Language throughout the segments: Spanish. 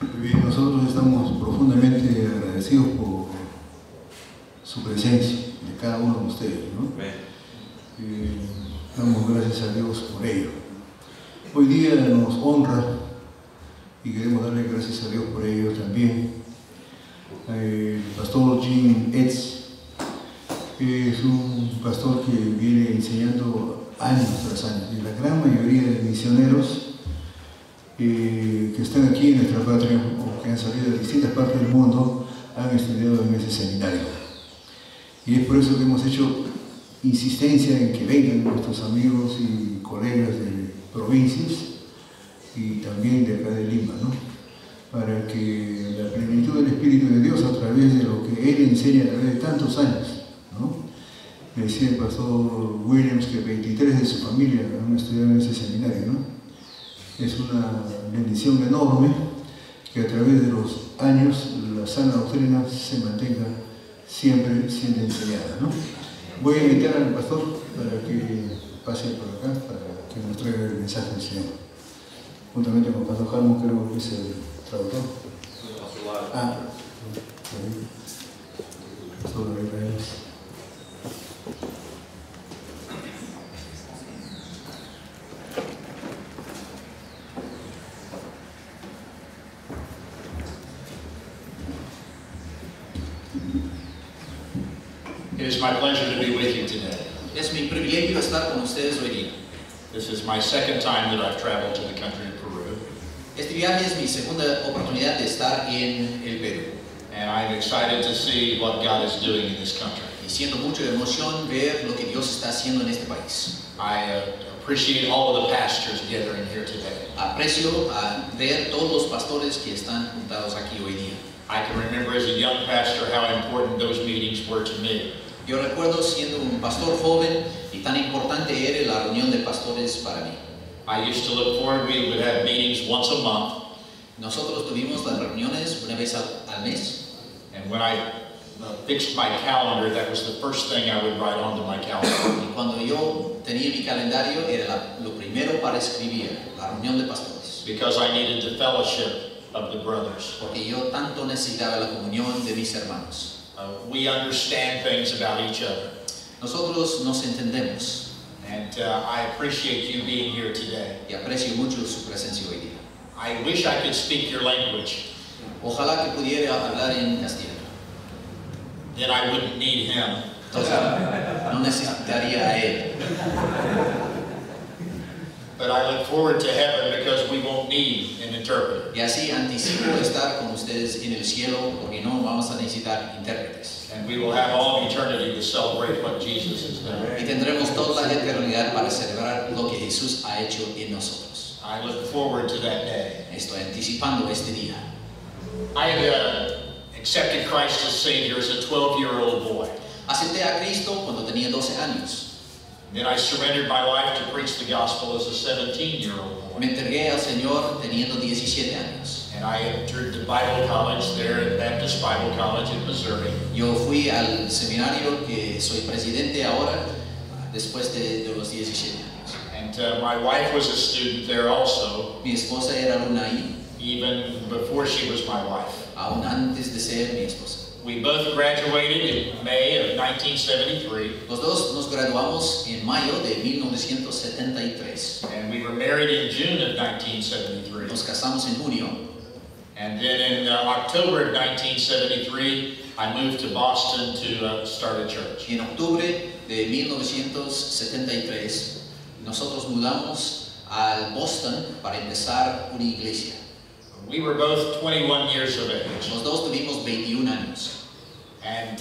Bien, nosotros estamos profundamente agradecidos por su presencia de cada uno de ustedes, ¿no? Damos gracias a Dios por ello. Hoy día nos honra y queremos darle gracias a Dios por ello también. El pastor Jim Etz es un pastor que viene enseñando años tras años, y la gran mayoría de misioneros que están aquí en nuestra patria o que han salido de distintas partes del mundo han estudiado en ese seminario. Y es por eso que hemos hecho insistencia en que vengan nuestros amigos y colegas de provincias y también de acá de Lima, ¿no? Para que la plenitud del Espíritu de Dios, a través de lo que Él enseña a través de tantos años, ¿no? Me decía el pastor Williams que 23 de su familia han estudiado en ese seminario, ¿no? Es una bendición enorme que a través de los años la sana doctrina se mantenga siempre siendo enseñada, ¿no? Voy a invitar al pastor para que pase por acá, para que nos traiga el mensaje del Señor. Juntamente con el pastor Jalmo, creo que es el traductor. Pastor David Reyes. It is my pleasure to be with you today. Es mi privilegio estar con ustedes hoy día. This is my second time that I've traveled to the country of Peru. Este viaje es mi segunda oportunidad de estar en el Perú. And I'm excited to see what God is doing in this country. Y siento mucha emoción ver lo que Dios está haciendo en este país. I appreciate all of the pastors gathering here today. Aprecio ver todos los pastores que están juntados aquí hoy día. I can remember as a young pastor how important those meetings were to me. Yo recuerdo siendo un pastor joven y tan importante era la reunión de pastores para mí. I used to look forward, we would have meetings once a month. Nosotros tuvimos las reuniones una vez al mes. And when I fixed my calendar, that was the first thing I would write onto my calendar. Y cuando yo tenía mi calendario era lo primero para escribir, la reunión de pastores. Because I needed the fellowship of the brothers. Porque yo tanto necesitaba la comunión de mis hermanos. We understand things about each other. Nosotros nos entendemos. And I appreciate you being here today. Y aprecio mucho su presencia hoy día. I wish I could speak your language. Ojalá que pudiera hablar en castellano. Then I wouldn't need him. Entonces, no necesitaría a él. But I look forward to heaven because we won't need an interpreter. Y así anticipo estar con ustedes en el cielo porque no vamos a necesitar intérpretes. And we will have all eternity to celebrate what Jesus has done. Y tendremos toda la eternidad para celebrar lo que Jesús ha hecho en nosotros. I look forward to that day. Estoy anticipando este día. I had accepted Christ as Savior as a 12-year-old boy. Acepté a Cristo cuando tenía 12 años. Then I surrendered my life to preach the gospel as a 17-year-old boy. Me entregué al Señor teniendo 17 años. And I entered the Bible college there at Baptist Bible College in Missouri. Yo fui al seminario que soy presidente ahora, después de los 17 años. And my wife was a student there also, Mi esposa era alumna ahí, even before she was my wife. aún antes de ser mi esposa. We both graduated in May of 1973. Los dos nos graduamos en mayo de 1973. And we were married in June of 1973. Nos casamos en junio. And then in October of 1973, I moved to Boston to start a church. Y en octubre de 1973, nosotros mudamos al Boston para empezar una iglesia. We were both 21 years of age. Los dos tuvimos 21 años. And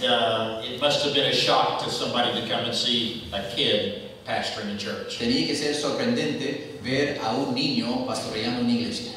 it must have been a shock to somebody to come and see a kid pastoring a church. Tenía que ser sorprendente ver a un niño pastoreando una iglesia.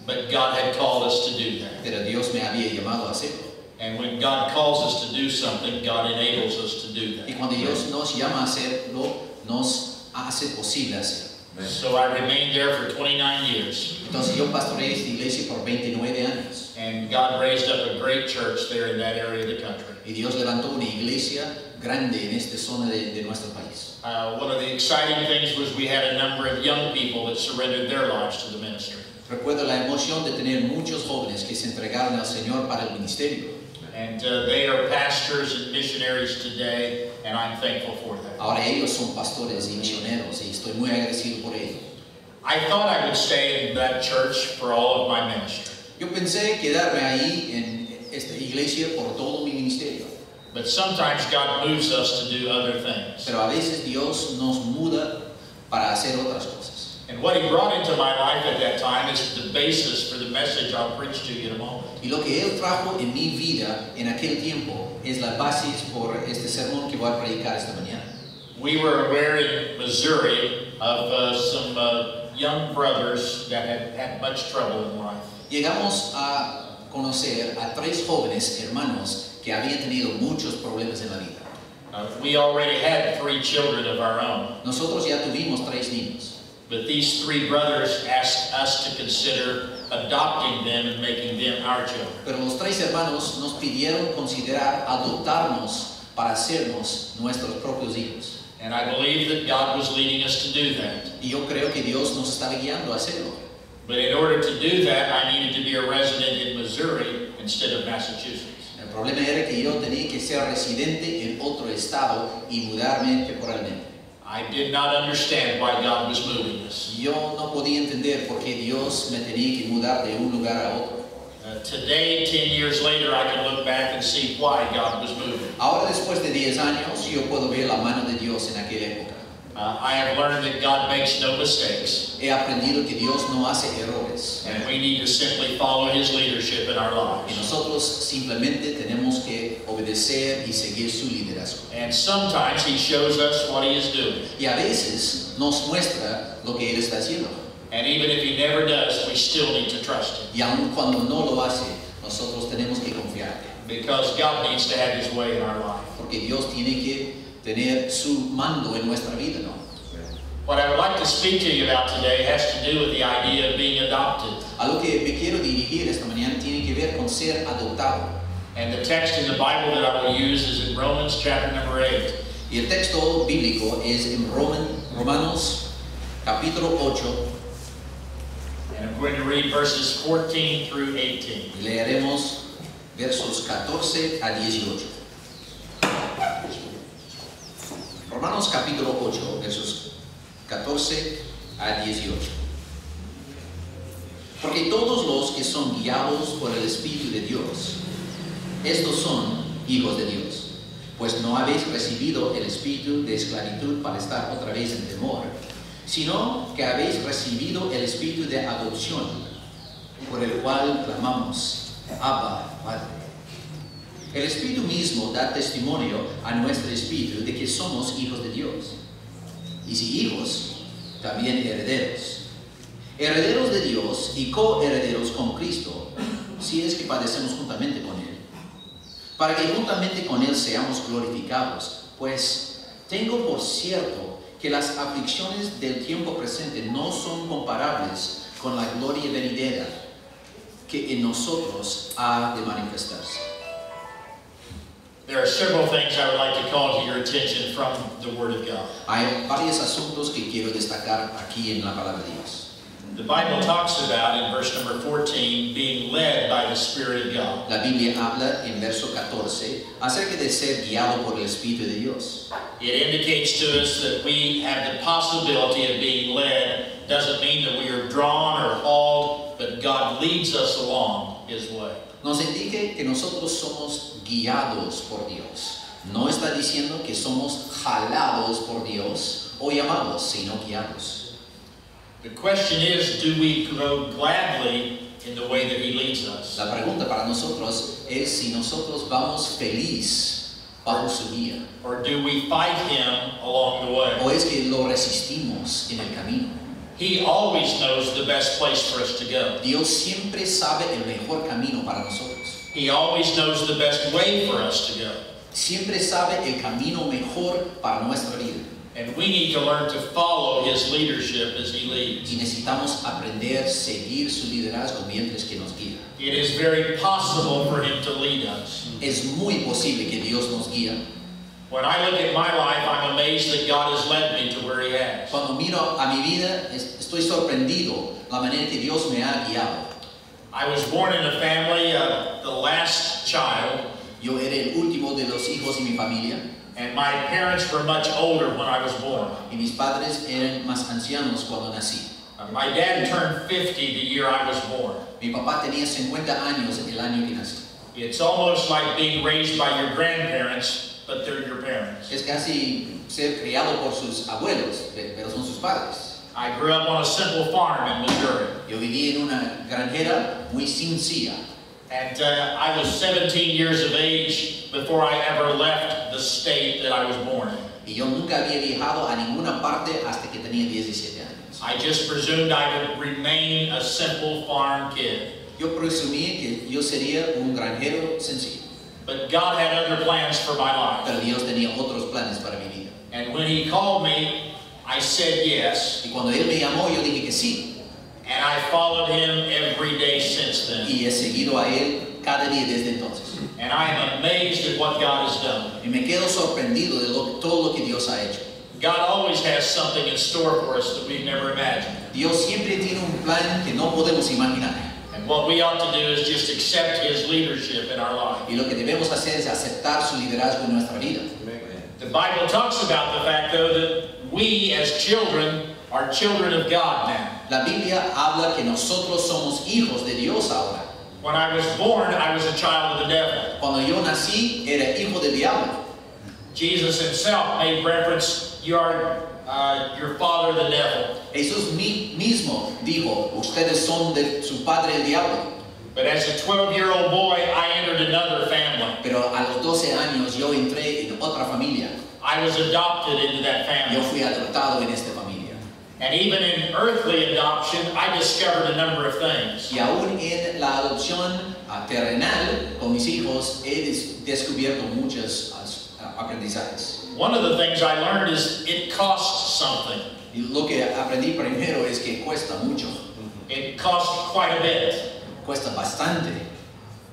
But God had called us to do that. Pero Dios me había llamado a hacerlo. And when God calls us to do something, God enables us to do Y that. cuando Dios nos llama a hacerlo, nos hace posible hacerlo. So I remained there for 29 years. Entonces yo pastoreé esta iglesia por 29 años. And God raised up a great church there in that area of the country. Y Dios levantó una iglesia grande en esta zona de nuestro país. One of the exciting things was we had a number of young people that surrendered their lives to the ministry. Recuerdo la emoción de tener muchos jóvenes que se entregaron al Señor para el ministerio. And they are pastors and missionaries today, and I'm thankful for that. Ahora ellos son pastores y misioneros y estoy muy agradecido por ello. I thought I would stay in that church for all of my ministry. Yo pensé quedarme ahí en esta iglesia por todo mi ministerio. But sometimes God moves us to do other things. Pero a veces Dios nos muda para hacer otras cosas. And what He brought into my life at that time is the basis for the message I'll preach to you in a moment. Y lo que Él trajo en mi vida en aquel tiempo es la base por este sermón que voy a predicar esta mañana. We were aware in Missouri of some young brothers that had had much trouble in life. Llegamos a conocer a 3 jóvenes hermanos que habían tenido muchos problemas en la vida. We already had 3 children of our own. Nosotros ya tuvimos 3 niños. But these 3 brothers asked us to consider adopting them and making them our children. Pero los 3 hermanos nos pidieron considerar adoptarnos para hacernos nuestros propios hijos. And I believe that God was leading us to do that. Y yo creo que Dios nos está guiando a hacerlo. But in order to do that, I needed to be a resident in Missouri instead of Massachusetts. El problema era que yo tenía que ser residente en otro estado y mudarme temporalmente. I did not understand why God was moving us. Yo no podía entender por qué Dios me tenía que mudar de un lugar a otro. Today, 10 years later, I can look back and see why God was moving. Ahora, después de 10 años, yo puedo ver la mano de Dios en aquella época. I have learned that God makes no mistakes, He aprendido que Dios no hace errores. and we need to simply follow His leadership in our Y lives. nosotros simplemente tenemos que obedecer y seguir su liderazgo. And sometimes He shows us what He is doing. Y a veces nos muestra lo que Él está haciendo. And even if He never does, we still need to trust Him. Y aun cuando no lo hace, nosotros tenemos que confiar. Because God needs to have His way in our life. Porque Dios tiene que tener su mando en nuestra vida, ¿no? What I would like to speak to you about today has to do with the idea of being adopted. A lo que me quiero dirigir esta mañana tiene que ver con ser adoptado. And the text in the Bible that I will use is in Romans chapter number 8. Y el texto bíblico es en Romanos capítulo 8. And I'm going to read verses 14 through 18. Y leeremos versos 14 a 18. Romanos capítulo 8, versos 14 a 18. Porque todos los que son guiados por el Espíritu de Dios, estos son hijos de Dios. Pues no habéis recibido el espíritu de esclavitud para estar otra vez en temor, sino que habéis recibido el espíritu de adopción, por el cual clamamos, Abba, Padre. El Espíritu mismo da testimonio a nuestro espíritu de que somos hijos de Dios. Y si hijos, también herederos. Herederos de Dios y coherederos con Cristo, si es que padecemos juntamente con Él. Para que juntamente con Él seamos glorificados. Pues tengo por cierto que las aflicciones del tiempo presente no son comparables con la gloria venidera que en nosotros ha de manifestarse. There are several things I would like to call to your attention from the Word of God. Hay varios asuntos que quiero destacar aquí en la palabra de Dios. The Bible talks about, in verse number 14, being led by the Spirit of God. La Biblia habla en verso 14 acerca de ser guiado por el Espíritu de Dios. It indicates to us that we have the possibility of being led. Doesn't mean that we are drawn or hauled, but God leads us along His way. Nos indica que nosotros somos guiados por Dios. No está diciendo que somos jalados por Dios o llamados, sino guiados. The question is, do we go gladly in the way that He leads us? La pregunta para nosotros es si nosotros vamos feliz bajo su guía, Or do we fight Him along the way? o es que lo resistimos en el camino. He always knows the best place for us to go. Dios siempre sabe el mejor camino para nosotros. He always knows the best way for us to go. Siempre sabe el camino mejor para nuestra vida. And we need to learn to follow His leadership as He leads. Y necesitamos aprender a seguir su liderazgo mientras que nos guía. It is very possible for Him to lead us. Es muy posible que Dios nos guíe. When I look at my life, I'm amazed that God has led me to where He has. Cuando miro a mi vida, estoy sorprendido la manera que Dios me ha guiado. I was born in a family of the last child, Yo era el último de los hijos de mi familia and my parents were much older when I was born. y mis padres eran más ancianos cuando nací. My dad turned 50 the year I was born. Mi papá tenía 50 años el año que nací. It's almost like being raised by your grandparents, but they're your parents. Es casi ser criado por sus abuelos, pero son sus padres. I grew up on a simple farm in Missouri, Yo viví en una granjera muy sencilla. and I was 17 years of age before I ever left the state that I was born in. Y yo nunca había viajado a ninguna parte hasta que tenía 17 años. I just presumed I would remain a simple farm kid. Yo presumí que yo sería un granjero sencillo, But God had other plans for my life. pero Dios tenía otros planes para mi vida. And when He called me, I said yes, Y cuando Él me llamó, yo dije que sí. and I followed Him every day since then. Y he seguido a Él cada día desde entonces. And I am amazed at what God has done. Y me quedo sorprendido de todo lo que Dios ha hecho. God always has something in store for us that we've never imagined. Dios siempre tiene un plan que no podemos imaginar. And what we ought to do is just accept His leadership in our life. Y lo que debemos hacer es aceptar su liderazgo en nuestra vida. The Bible talks about the fact, though, that we as children are children of God now. La Biblia habla que nosotros somos hijos de Dios ahora. When I was born, I was a child of the devil. Cuando yo nací, era hijo del diablo. Jesus Himself made reference, you are your father the devil. Jesús mismo dijo, ustedes son de su padre el diablo. But as a 12-year-old boy, I entered another family. Pero a los 12 años yo entré en otra familia. I was adopted into that Yo family. fui adoptado en esta familia. And even in earthly adoption, I discovered a number of things. Y aún en la adopción terrenal con mis hijos he descubierto muchos aprendizajes. One of the things I learned is it costs something. Y lo que aprendí primero es que cuesta mucho, It costs quite a bit. cuesta bastante.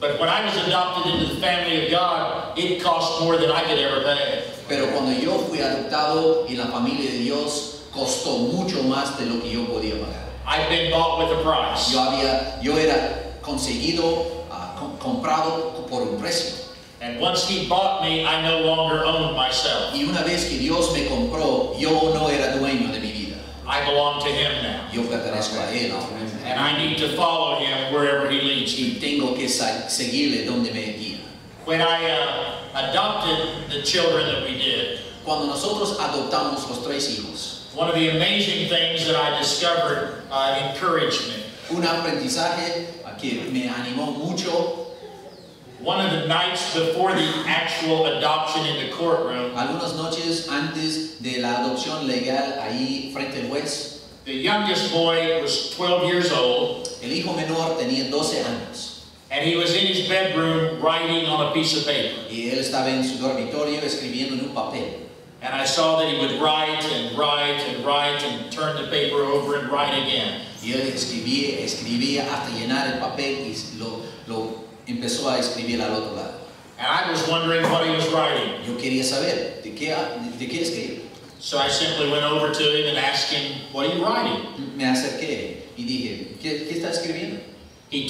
But when I was adopted into the family of God, it cost more than I could ever pay. Pero cuando yo fui adoptado en la familia de Dios, costó mucho más de lo que yo podía pagar. I've been bought with a price. Yo era conseguido, comprado por un precio. And once He bought me, I no longer owned myself. Y una vez que Dios me compró, yo no era dueño de mi vida. I belong to Him now. Yo pertenezco a Él ahora. And I need to follow Him wherever He leads me. Y tengo que seguirle donde me guía. When I adopted the children that we did, Cuando nosotros adoptamos los 3 hijos, one of the amazing things that I discovered encouraged me. un aprendizaje que me animó mucho. One of the nights before the actual adoption in the courtroom, Algunas noches antes de la adopción legal ahí frente al juez, the youngest boy was 12 years old, el hijo menor tenía 12 años and he was in his bedroom writing on a piece of paper. y él estaba en su dormitorio escribiendo en un papel. And I saw that he would write and write and write and turn the paper over and write again. Y él escribía hasta llenar el papel y lo empezó a escribir al otro lado. And I was wondering what he was writing. Yo quería saber de qué escribía. So I simply went over to him and asked him, "What are you writing?" Me acerqué y dije, ¿qué está escribiendo? He turned